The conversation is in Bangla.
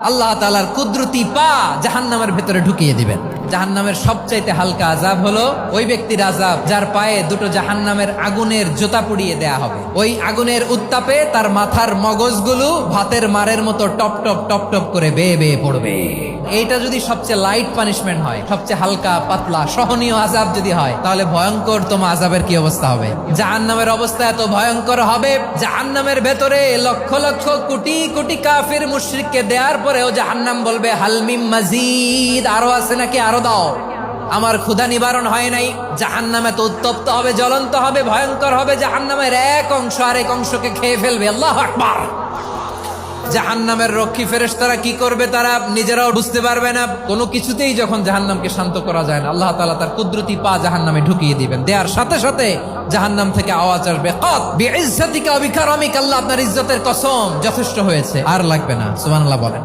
আল্লাহ তাআলার কুদরতি পা জাহান্নামের ভেতরে ঢুকিয়ে দিবেন। জাহান্নামের সবচাইতে হালকা আযাব হলো ওই ব্যক্তির আযাব যার পায়ে দুটো জাহান্নামের আগুনের জুতা পুড়িয়ে দেয়া হবে। ওই আগুনের উত্তাপে তার মাথার মগজগুলো ভাতের মারের মতো টপ টপ টপ টপ করে বেয়ে বেয়ে পড়বে। এইটা যদি সবচেয়ে লাইট পানিশমেন্ট হয়, সবচেয়ে হালকা পাতলা সহনীয় আযাব যদি হয়, তাহলে ভয়ঙ্কর তোমার আযাবের কি অবস্থা হবে? জাহান্নামের অবস্থা এত ভয়ঙ্কর হবে, জাহান্নামের ভেতরে লক্ষ লক্ষ কোটি কোটি কাফির মুশরিককে দেওয়ার পরেও জাহান্নাম বলবে হালমিম মাজিদ, আরো আছে নাকি, আরো দাও, আমার ক্ষুধা নিবারণ হয় নাই। জাহান্নামে তো উত্তপ্ত হবে, জ্বলন্ত হবে, ভয়ঙ্কর হবে। জাহান্নামের এক অংশ আরেক অংশকে খেয়ে ফেলবে। আল্লাহু আকবার। জাহান্নামের রক্ষী ফেরেশতারা কি করবে তারা নিজেরাও বুঝতে পারবে না। কোনো কিছুতেই যখন জাহান্নামকে শান্ত করা যায় না, আল্লাহ তাআলা তার কুদরতি পা জাহান্নামে ঢুকিয়ে দিবেন। দেওয়ার সাথে সাথে জাহান্নাম থেকে আওয়াজ আসবে, কাত বিইজ্জাতিকা ওয়া বিকারামিকা, আল্লাহ আপনার ইজ্জতের কসম, যথেষ্ট হয়েছে, আর লাগবে না। সুবহানাল্লাহ বলেন।